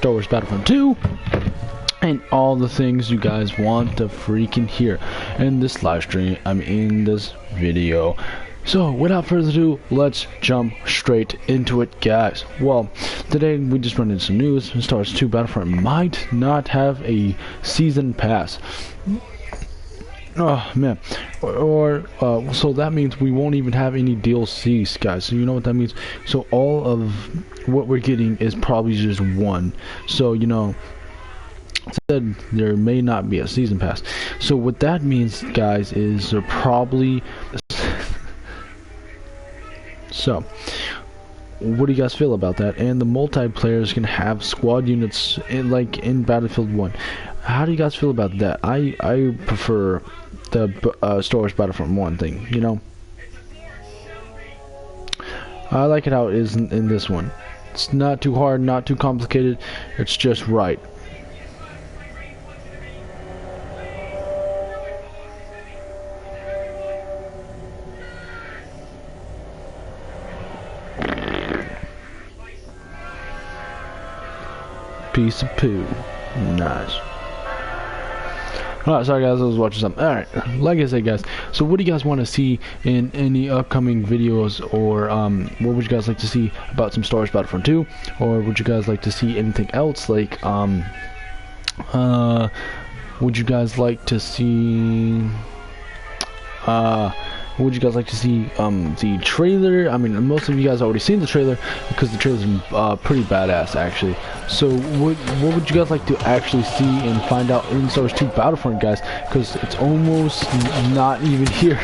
Star Wars Battlefront 2, and all the things you guys want to freaking hear in this live stream. I'm in this video. So without further ado, let's jump straight into it, guys. Well, today we just run into some news. Star Wars 2 Battlefront might not have a season pass. Oh man, so that means we won't even have any DLCs, guys. So you know what that means. So all of what we're getting is probably just one. So you know, said there may not be a season pass. So what that means, guys, is there probably. So, what do you guys feel about that? And the multiplayer is gonna have squad units like in Battlefield 1. How do you guys feel about that? I prefer the Star Wars Battlefront 1 thing, you know. I like it how it is in this one. It's not too hard, not too complicated. It's just right. Piece of poo. Nice. Alright, sorry guys, I was watching something. Alright, like I said, guys, so what do you guys want to see in any upcoming videos, or what would you guys like to see about some Star Wars Battlefront 2, or would you guys like to see anything else, like would you guys like to see would you guys like to see the trailer? I mean, most of you guys already seen the trailer because the trailer's pretty badass, actually. So what would you guys like to actually see and find out in Star Wars 2 Battlefront, guys? Because it's almost not even here.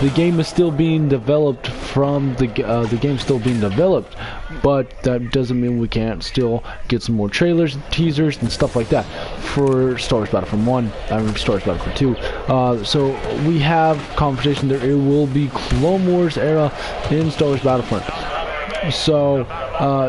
The game is still being developed from the game's still being developed, but that doesn't mean we can't still get some more trailers, teasers, and stuff like that for Star Wars Battlefront 1. I mean, Star Wars Battlefront 2. So we have confirmation there. It will be Clone Wars era in Star Wars Battlefront. So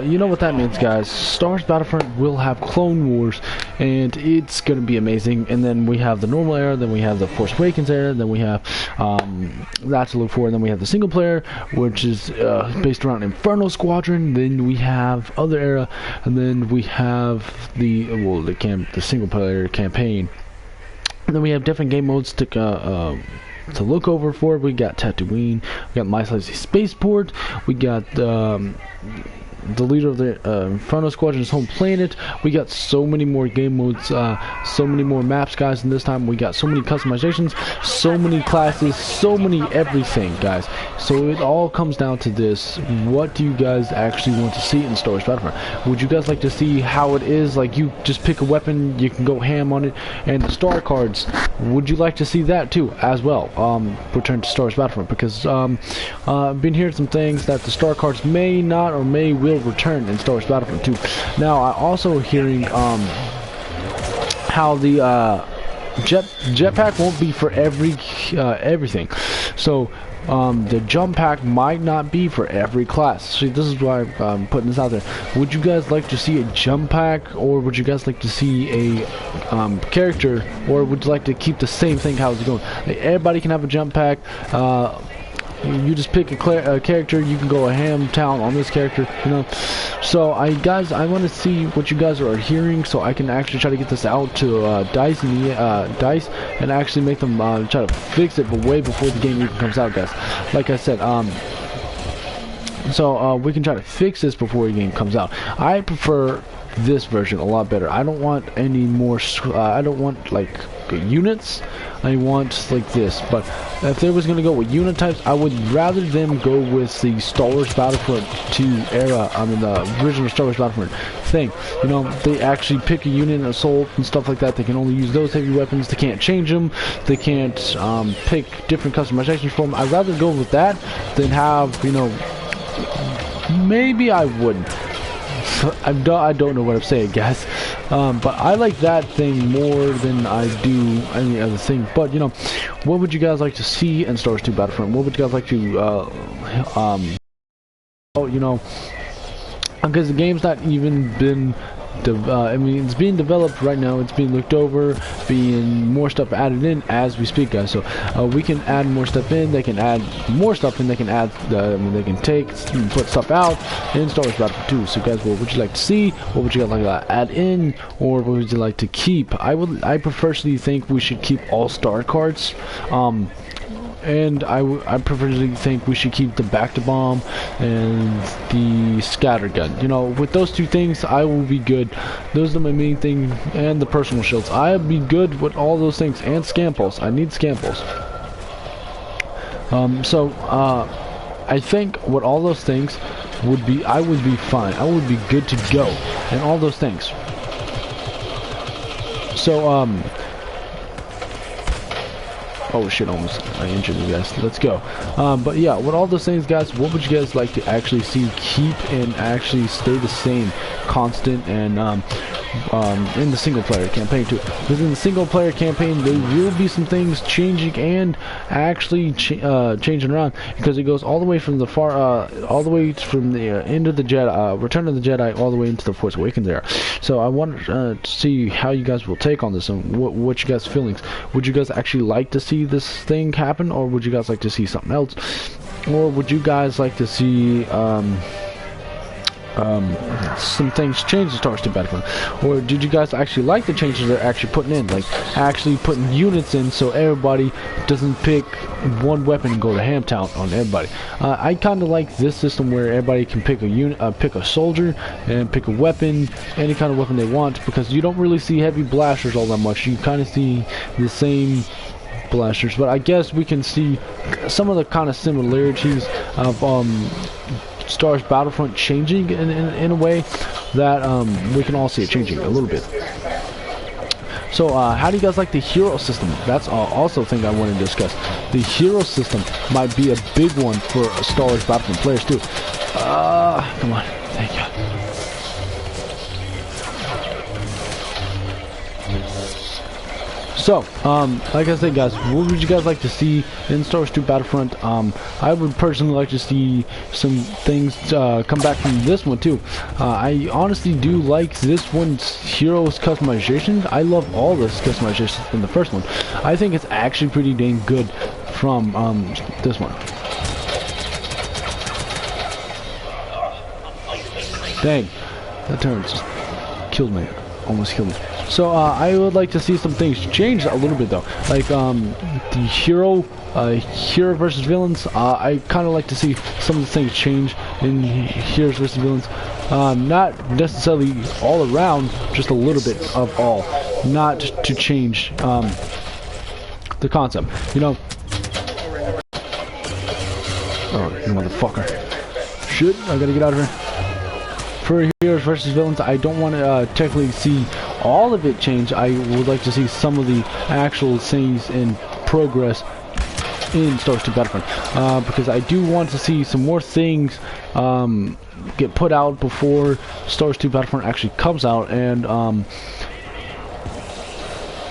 you know what that means, guys. Star Wars Battlefront will have Clone Wars, and it's gonna be amazing. And then we have the normal era, then we have the Force Awakens era, then we have that to look for, and then we have the single player, which is based around Inferno Squadron. Then we have other era, and then we have the single player campaign. And then we have different game modes to look over for. We got Tatooine, we got My Slicy Spaceport, we got the leader of the Inferno Squadron's home planet. We got so many more game modes, so many more maps, guys, and this time we got so many customizations, so many classes, so many everything, guys. So it all comes down to this: what do you guys actually want to see in Star Wars Battlefront? Would you guys like to see how it is, like you just pick a weapon, you can go ham on it, and the star cards? Would you like to see that too, as well? Return to Star Wars Battlefront, because I've been hearing some things that the star cards may not or may will return in Star Wars Battlefront 2. Now, I also hearing how the jetpack won't be for everything. So the jump pack might not be for every class. See, this is why I'm putting this out there. Would you guys like to see a jump pack, or would you guys like to see a character, or would you like to keep the same thing? How's it going? Like, everybody can have a jump pack. You just pick a character, you can go a ham town on this character, you know. So guys, I want to see what you guys are hearing, so I can actually try to get this out to DICE and actually make them try to fix it, but way before the game even comes out, guys. Like I said, so we can try to fix this before the game comes out. I prefer this version a lot better. I don't want any more I don't want like units. I want like this. But if there was gonna go with unit types, I would rather them go with the Star Wars Battlefront 2 era. I mean the original Star Wars Battlefront thing. You know, they actually pick a unit and assault and stuff like that. They can only use those heavy weapons. They can't change them. They can't pick different customizations for them. I'd rather go with that than have, you know, maybe I wouldn't. I don't know what I'm saying, guys, but I like that thing more than I do any other thing. But you know, what would you guys like to see in Star Wars 2 Battlefront? What would you guys like to you know, because the game's not even been I mean, it's being developed right now. It's being looked over, being more stuff added in as we speak, guys. So we can add more stuff in. They can add more stuff in. They can add. I mean, they can put stuff out in Star Wars Battlefront 2. So, guys, what would you like to see? What would you like to add in, or what would you like to keep? I personally think we should keep all star cards. And I personally think we should keep the back-to-bomb and the scatter gun. You know, with those two things, I will be good. Those are my main thing, and the personal shields. I'll be good with all those things, and Scan Pulse. I need Scan Pulse. I think with all those things I would be fine. I would be good to go, and all those things. So, oh shit, almost I injured you guys. Let's go. But yeah, with all those things, guys, what would you guys like to actually see keep and actually stay the same, constant, and in the single player campaign too? Because in the single player campaign, there will be some things changing and actually changing around, because it goes all the way from the all the way from the end of the Jedi, Return of the Jedi, all the way into the Force Awakens era. So I want to see how you guys will take on this and what you guys' feelings. Would you guys actually like to see this thing happen, or would you guys like to see something else, or would you guys like to see some things change in Star Wars 2 Battlefront? Or did you guys actually like the changes they're actually putting in, like actually putting units in so everybody doesn't pick one weapon and go to Hamtown on everybody? I kind of like this system where everybody can pick a unit, pick a soldier and pick a weapon, any kind of weapon they want, because you don't really see heavy blasters all that much. You kind of see the same blasters, but I guess we can see some of the kind of similarities of Star Wars Battlefront changing in a way that we can all see it changing a little bit. So how do you guys like the hero system? That's also a thing I want to discuss. The hero system might be a big one for Star Wars Battlefront players too. Come on, thank you. So, like I said, guys, what would you guys like to see in Star Wars 2 Battlefront? I would personally like to see some things come back from this one too. I honestly do like this one's heroes customization. I love all this customization in the first one. I think it's actually pretty dang good from this one. Dang, that turn just killed me. Almost killed me. So I would like to see some things change a little bit though, like the hero versus villains. I kind of like to see some of the things change in heroes versus villains. Not necessarily all around, just a little bit of all, not to change the concept, you know. Oh, you motherfucker. Shit, I gotta get out of here. For heroes versus villains, I don't want to technically see all of it change. I would like to see some of the actual things in progress in Star Wars 2 Battlefront, because I do want to see some more things get put out before Star Wars 2 Battlefront actually comes out, and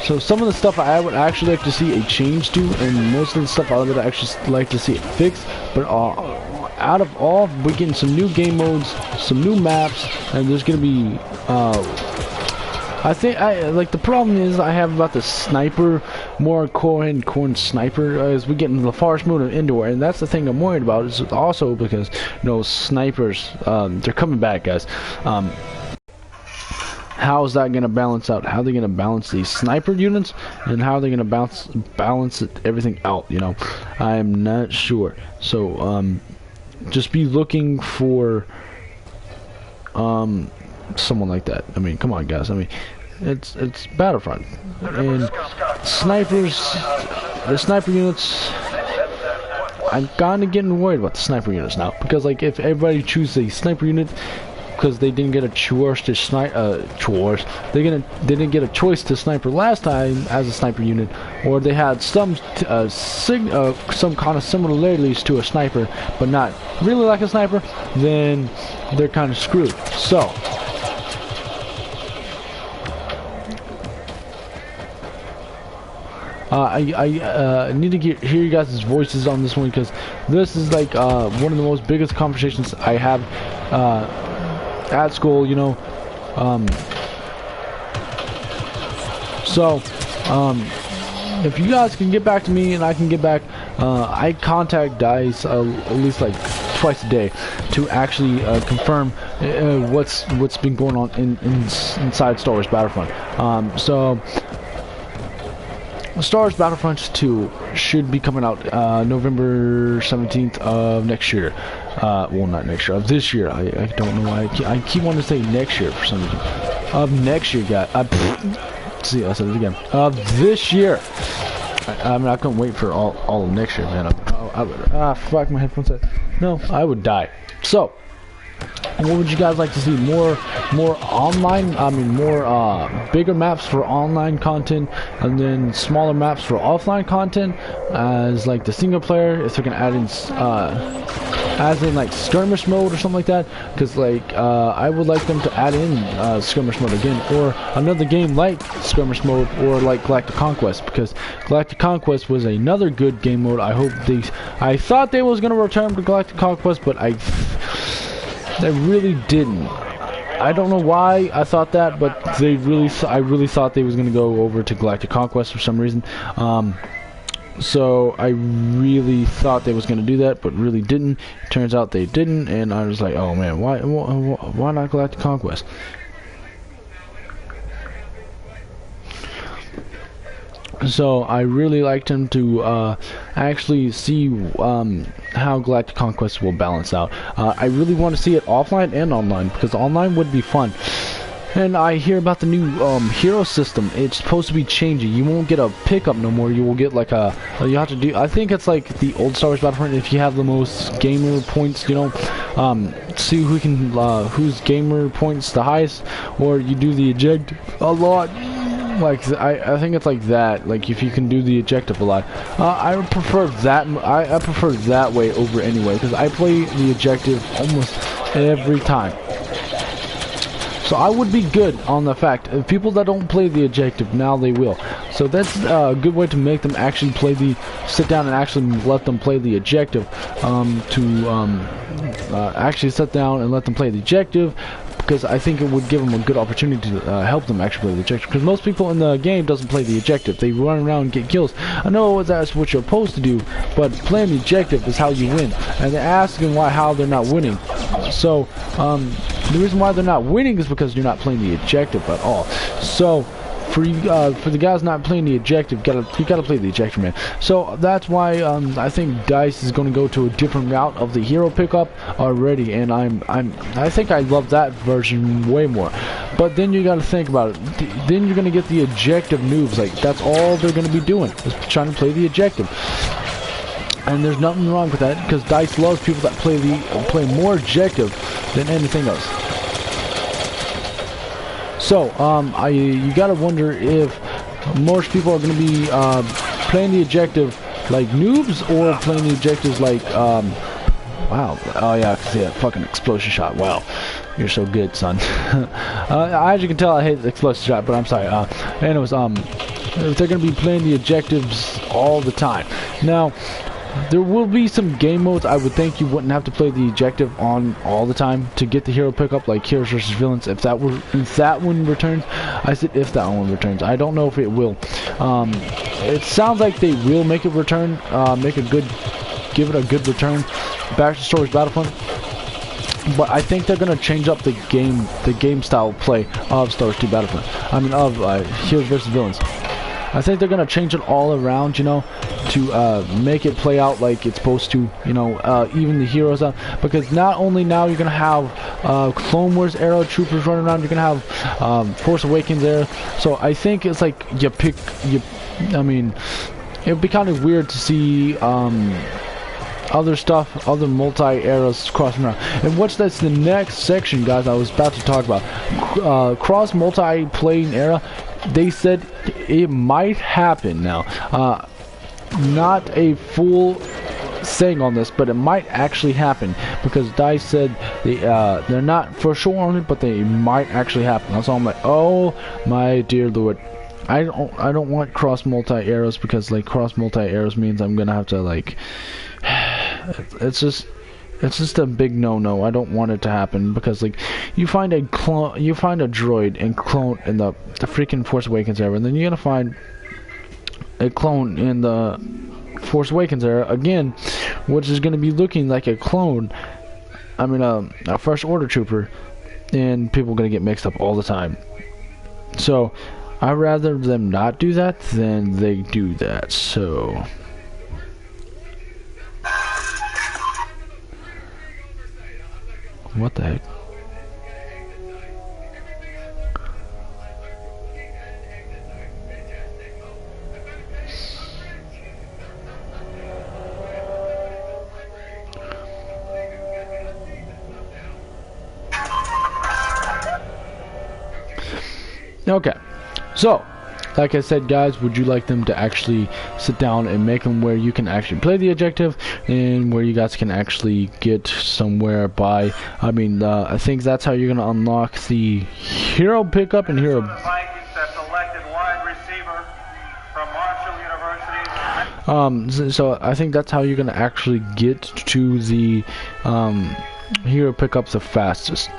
so some of the stuff I would actually like to see a change to, and most of the stuff I would actually like to see it fixed. But out of all, we're getting some new game modes, some new maps, and there's gonna be I think like the problem is I have about the sniper, more core sniper, as we get into the Forest Moon of Endor, and that's the thing I'm worried about. Is also because, you know, snipers, they're coming back, guys. How is that going to balance out? How are they going to balance these sniper units, and how are they going to balance everything out? You know, I am not sure. So just be looking for someone like that. I mean, come on, guys. I mean, it's Battlefront, and snipers, the sniper units. I'm kind of getting worried about the sniper units now, because like if everybody chooses a sniper unit because they didn't get a choice to snipe, they didn't get a choice to sniper last time as a sniper unit, or they had some kind of similarities to a sniper but not really like a sniper, then they're kind of screwed. So I need to hear you guys' voices on this one, because this is like one of the most biggest conversations I have at school, you know, If you guys can get back to me and I can get back, I contact DICE at least like twice a day to actually confirm what's been going on inside Star Wars Battlefront. Star Wars Battlefront 2 should be coming out November 17th of next year. Well, not next year, of this year. I don't know why I keep wanting to say next year for some reason. Of next year, guys. See, I said it again. Of this year. I mean, I couldn't wait for all of next year, man. Fuck, my headphones said. No, I would die. So, what would you guys like to see? More online, I mean, bigger maps for online content, and then smaller maps for offline content, as like the single player, if they're gonna add in, as in like skirmish mode or something like that, because like, I would like them to add in skirmish mode again, or another game like skirmish mode, or like Galactic Conquest, because Galactic Conquest was another good game mode. I thought they was gonna return to Galactic Conquest, but they really didn't. I don't know why I thought that, but I really thought they was gonna go over to Galactic Conquest for some reason. So I really thought they was gonna do that, but really didn't. Turns out they didn't, and I was like, oh man, why not Galactic Conquest? So I really liked him to actually see how Galactic Conquest will balance out. I really want to see it offline and online, because online would be fun. And I hear about the new hero system. It's supposed to be changing. You won't get a pickup no more. You will get like you have to do, I think it's like the old Star Wars Battlefront. If you have the most gamer points, you know, see who can, whose gamer points the highest, or you do the eject a lot. Like I think it's like that. Like if you can do the ejective a lot, I would prefer that. I prefer that way over anyway, because I play the ejective almost every time. So I would be good on the fact of people that don't play the ejective, now they will. So that's a good way to make them actually sit down and actually let them play the ejective. Actually sit down and let them play the ejective, because I think it would give them a good opportunity to help them actually play the ejective. Because most people in the game doesn't play the ejective. They run around and get kills. I know that's what you're supposed to do, but playing the ejective is how you win. And they're asking how they're not winning. So the reason why they're not winning is because you're not playing the ejective at all. So for the guys not playing the ejective, you gotta play the ejective, man. So that's why I think DICE is going to go to a different route of the hero pickup already, and I think I love that version way more. But then you gotta think about it. Then you're gonna get the ejective noobs. Like that's all they're gonna be doing, is trying to play the ejective. And there's nothing wrong with that, because DICE loves people that play more ejective than anything else. So, you gotta wonder if most people are gonna be playing the ejective like noobs, or playing the objectives like, wow, oh yeah, I can see that fucking explosion shot. Wow, you're so good, son. As you can tell, I hate the explosion shot, but I'm sorry. Anyways, if they're gonna be playing the objectives all the time. Now, there will be some game modes I would think you wouldn't have to play the objective on all the time to get the hero pickup, like Heroes vs Villains. If that one returns, I said if that one returns. I don't know if it will. It sounds like they will make it return, give it a good return back to Star Wars Battlefront. But I think they're gonna change up the game style of play of Star Wars 2 Battlefront. I mean, of Heroes vs Villains. I think they're gonna change it all around, you know, to make it play out like it's supposed to, you know, even the heroes out. Because not only now you're gonna have Clone Wars era troopers running around, you're gonna have Force Awakens there. So I think it's like I mean, it'd be kind of weird to see other stuff, other multi-eras crossing around. And that's the next section, guys, I was about to talk about. Cross multi-plane era. They said it might happen now. Not a full saying on this, but it might actually happen, because DICE said they're not for sure on it, but they might actually happen. That's all. I'm like, oh my dear Lord. I don't want cross multi-eras, because like cross multi-eras means I'm gonna have to like, it's It's just a big no-no. I don't want it to happen because like you find a droid and clone in the freaking Force Awakens era, and then you're gonna find a clone in the Force Awakens era again, which is gonna be looking like a clone. I mean, a First Order trooper, and people are gonna get mixed up all the time. So I'd rather them not do that than they do that. So what the heck? Okay, so like I said, guys, would you like them to actually sit down and make them where you can actually play the objective and where you guys can actually get somewhere by, I mean, I think that's how you're going to unlock the hero pickup and hero. So I think that's how you're going to actually get to the hero pickups the fastest.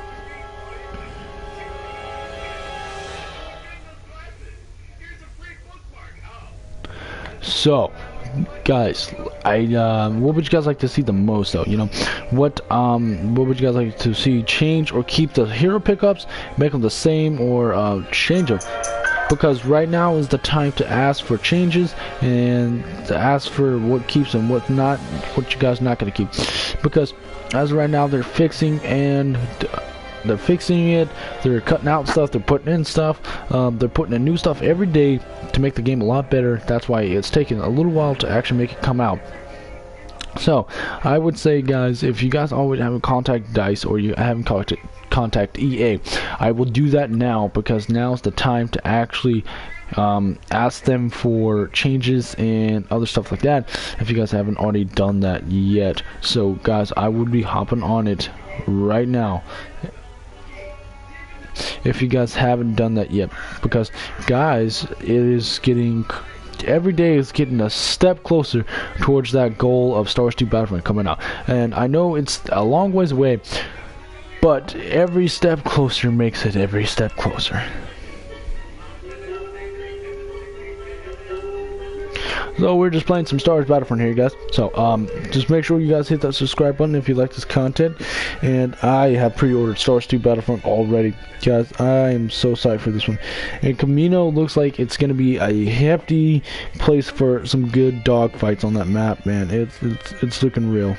So, guys, what would you guys like to see the most, though? You know, what would you guys like to see change or keep the hero pickups, make them the same, or change them? Because right now is the time to ask for changes and to ask for what keeps them, what not, what you guys not gonna keep. Because as of right now, they're fixing and they're fixing it, they're cutting out stuff, they're putting in stuff, they're putting in new stuff every day to make the game a lot better. That's why it's taking a little while to actually make it come out. So I would say, guys, if you guys always haven't contacted DICE or you haven't contact EA, I will do that now, because now's the time to actually ask them for changes and other stuff like that, if you guys haven't already done that yet. So guys, I would be hopping on it right now if you guys haven't done that yet, because guys, it is getting, every day is getting a step closer towards that goal of Star Wars 2 Battlefront coming out. And I know it's a long ways away, but every step closer makes it every step closer. So we're just playing some Star Wars Battlefront here, guys. So just make sure you guys hit that subscribe button if you like this content. And I have pre-ordered Star Wars 2 Battlefront already, guys. I am so psyched for this one. And Kamino looks like it's gonna be a hefty place for some good dogfights on that map, man. It's looking real.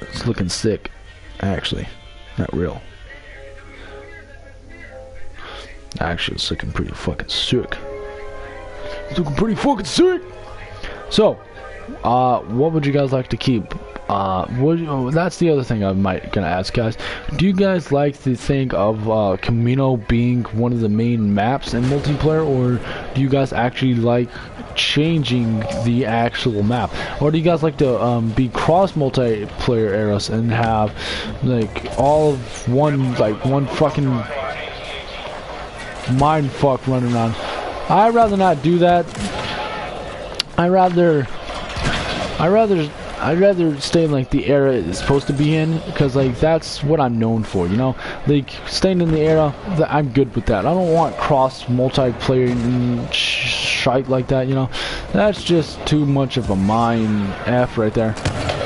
It's looking sick, actually. Not real. Actually, it's looking pretty fucking sick. It's looking pretty fucking sick. So, what would you guys like to keep? That's the other thing I might gonna ask, guys. Do you guys like to think of Kamino being one of the main maps in multiplayer, or do you guys actually like changing the actual map, or do you guys like to be cross multiplayer eras and have like all of one fucking mind fuck running around? I'd rather not do that. I'd rather stay in like the era it's supposed to be in, because like that's what I'm known for, you know, like staying in the era that I'm good with that. I don't want cross multiplayer and shite like that, you know. That's just too much of a mind F right there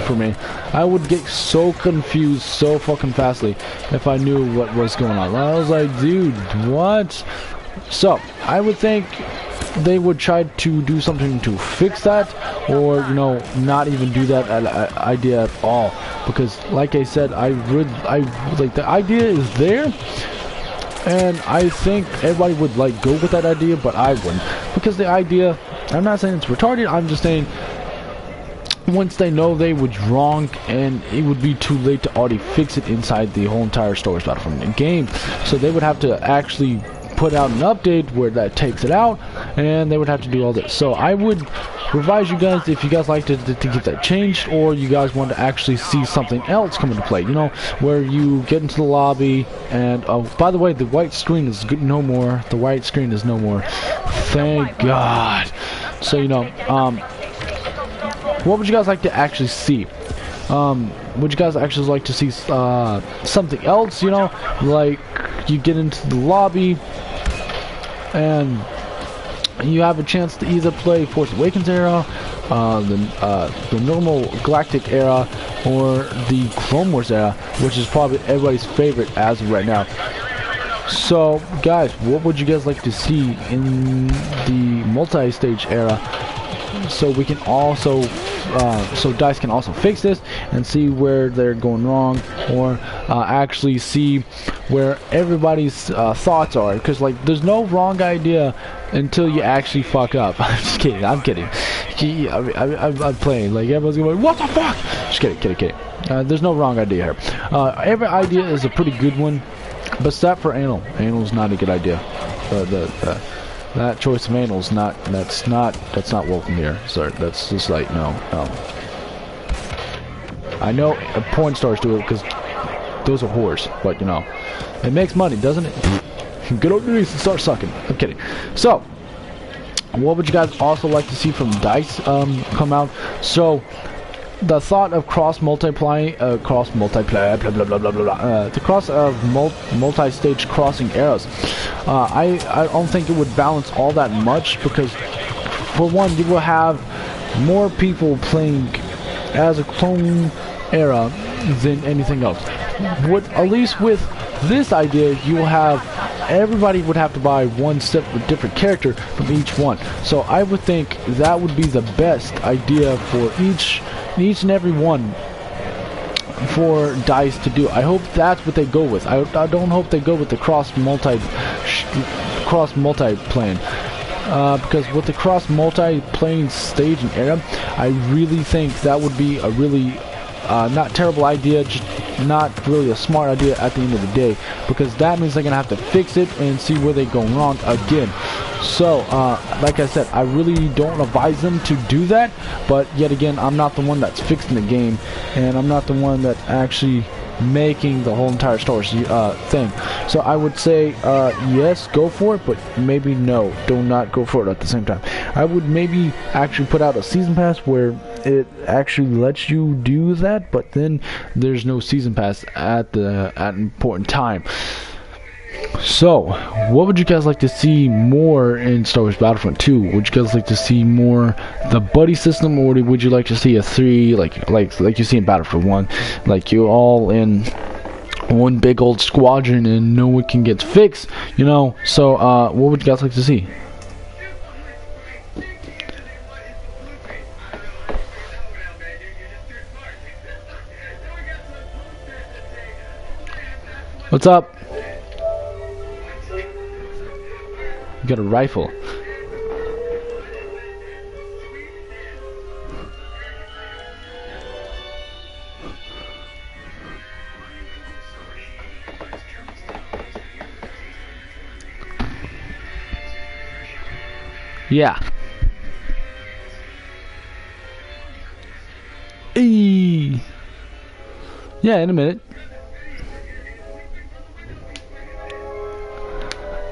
for me. I would get so confused so fucking fastly if I knew what was going on. I was like, dude, what? So I would think they would try to do something to fix that, or you know, not even do that idea at all, because like I said, I like the idea is there, and I think everybody would like go with that idea, but I wouldn't, because the idea, I'm not saying it's retarded, I'm just saying once they know they was wrong, and it would be too late to already fix it inside the whole entire Star Wars Battlefront game, so they would have to actually put out an update where that takes it out, and they would have to do all this. So I would advise you guys, if you guys like to get that changed, or you guys want to actually see something else come into play, you know, where you get into the lobby and oh, by the way, the white screen is no more. The white screen is no more, thank God. So you know, what would you guys like to actually see? would you guys actually like to see something else? You know, like you get into the lobby and you have a chance to either play Force Awakens era, the normal Galactic era, or the Clone Wars era, which is probably everybody's favorite as of right now. So, guys, what would you guys like to see in the multi-stage era? So we can also, so DICE can also fix this and see where they're going wrong, or actually see where everybody's thoughts are. Because like, there's no wrong idea until you actually fuck up. I'm just kidding. I'm kidding. I'm playing. Like everyone's going, what the fuck? Just kidding. There's no wrong idea here. Every idea is a pretty good one, but except for anal. Anal's not a good idea. That choice of anal's that's not welcome here, sir. That's just like no. I know porn stars do it because those are whores, but you know, it makes money, doesn't it? Get over these and start sucking. I'm kidding. So, what would you guys also like to see from DICE come out? So, the thought of multi-stage crossing eras, I don't think it would balance all that much, because for one, you will have more people playing as a clone era than anything else. At least with this idea, you will have everybody would have to buy one different character from each one. So I would think that would be the best idea for each and every one for DICE to do. I hope that's what they go with. I don't hope they go with the cross multi plane, because with the cross multi plane stage and era, I really think that would be a really not terrible idea, just not really a smart idea at the end of the day, because that means they're gonna have to fix it and see where they're going wrong again. So like I said, I really don't advise them to do that, but yet again, I'm not the one that's fixing the game, and I'm not the one that actually making the whole entire Star Wars thing. So I would say yes, go for it, but maybe no, do not go for it at the same time. I would maybe actually put out a season pass where it actually lets you do that, but then there's no season pass at an important time. So, what would you guys like to see more in Star Wars Battlefront 2? Would you guys like to see more the buddy system, or would you like to see a 3 like you see in Battlefront 1, like you're all in one big old squadron and no one can get fixed, you know? So, what would you guys like to see? What's up? You got a rifle. Yeah. Eee. Yeah, in a minute.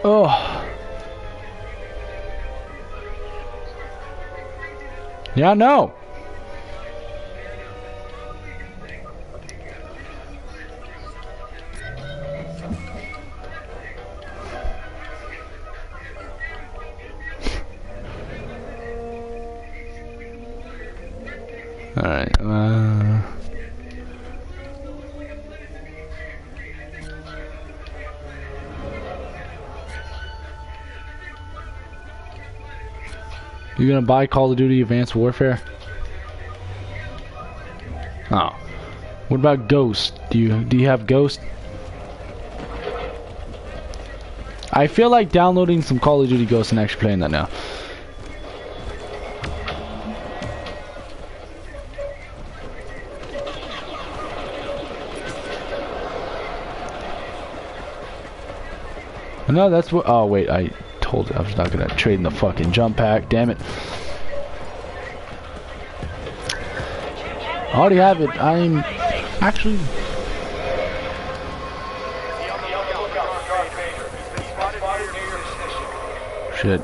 Oh. Yeah, no. All right. You gonna buy Call of Duty Advanced Warfare? Oh. What about Ghost? Do you have Ghost? I feel like downloading some Call of Duty Ghost and actually playing that now. No, that's what. Oh wait, I told you I was not gonna trade in the fucking jump pack. Damn it! I already have it. I'm actually. Shit.